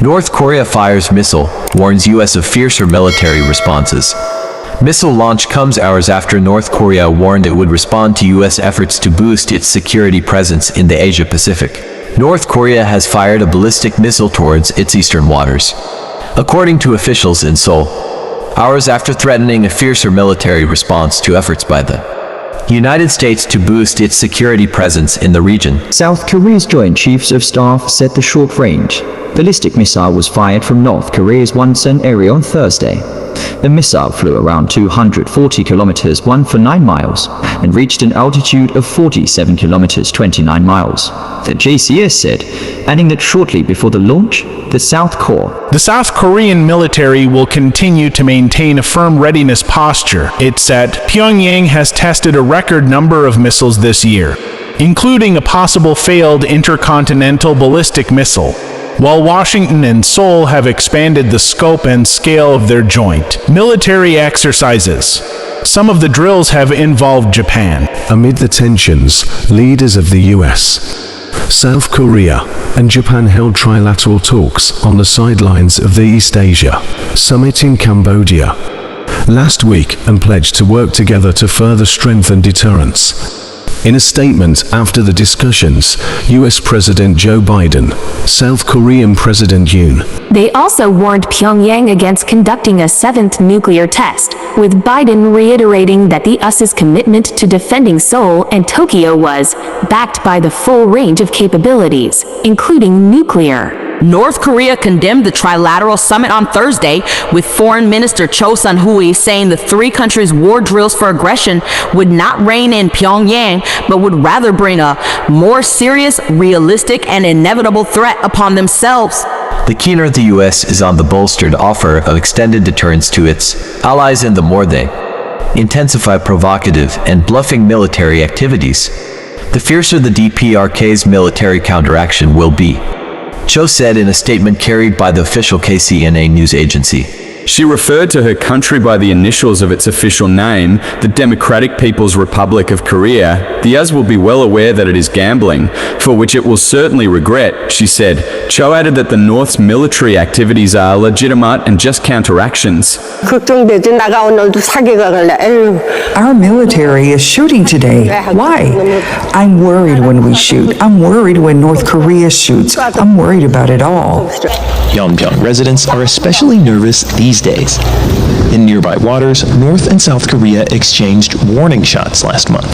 North Korea fires missile, warns U.S. of fiercer military responses. Missile launch comes hours after North Korea warned it would respond to U.S. efforts to boost its security presence in the Asia-Pacific. North Korea has fired a ballistic missile towards its eastern waters, according to officials in Seoul, hours after threatening a fiercer military response to efforts by the United States to boost its security presence in the region. South Korea's Joint Chiefs of Staff said the short-range ballistic missile was fired from North Korea's Wonsan area on Thursday. The missile flew around 240 kilometers 149 miles and reached an altitude of 47 kilometers 29 miles, the JCS said, adding that shortly before the launch, the South Korean military will continue to maintain a firm readiness posture. It said Pyongyang has tested a record number of missiles this year, including a possible failed intercontinental ballistic missile, while Washington and Seoul have expanded the scope and scale of their joint military exercises. Some of the drills have involved Japan. Amid the tensions, leaders of the US, South Korea, and Japan held trilateral talks on the sidelines of the East Asia Summit in Cambodia last week and pledged to work together to further strengthen deterrence. In a statement after the discussions, US President Joe Biden, South Korean President Yoon. They also warned Pyongyang against conducting a seventh nuclear test, with Biden reiterating that the US's commitment to defending Seoul and Tokyo was backed by the full range of capabilities, including nuclear. North Korea condemned the trilateral summit on Thursday, with Foreign Minister Cho Sun-hui saying the three countries' war drills for aggression would not rein in Pyongyang, but would rather bring a more serious, realistic, and inevitable threat upon themselves. The keener the U.S. is on the bolstered offer of extended deterrence to its allies and the more they intensify provocative and bluffing military activities, the fiercer the DPRK's military counteraction will be, Cho said in a statement carried by the official KCNA news agency. She referred to her country by the initials of its official name, the Democratic People's Republic of Korea. The US will be well aware that it is gambling, for which it will certainly regret, she said. Cho added that the North's military activities are legitimate and just counteractions. Our military is shooting today. Why? I'm worried when we shoot. I'm worried when North Korea shoots. I'm worried about it all. Yongbyon residents are especially nervous these days. In nearby waters, North and South Korea exchanged warning shots last month.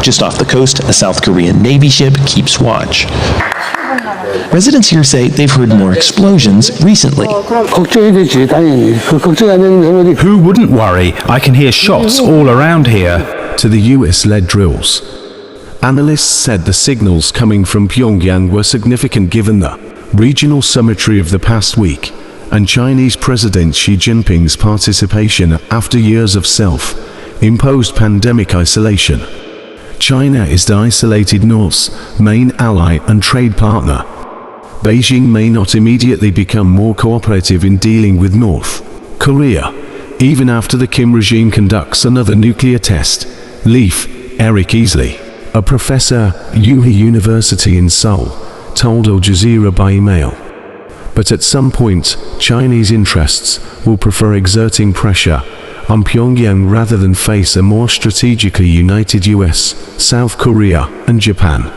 Just off the coast, a South Korean Navy ship keeps watch. Residents here say they've heard more explosions recently. Who wouldn't worry? I can hear shots all around here. To the US-led drills. Analysts said the signals coming from Pyongyang were significant given the regional symmetry of the past week and Chinese President Xi Jinping's participation after years of self-imposed pandemic isolation. China is the isolated North's main ally and trade partner. Beijing may not immediately become more cooperative in dealing with North Korea, even after the Kim regime conducts another nuclear test. Eric Easley, a professor at Yuhe University in Seoul, told Al Jazeera by email. But at some point, Chinese interests will prefer exerting pressure on Pyongyang rather than face a more strategically united US, South Korea, and Japan.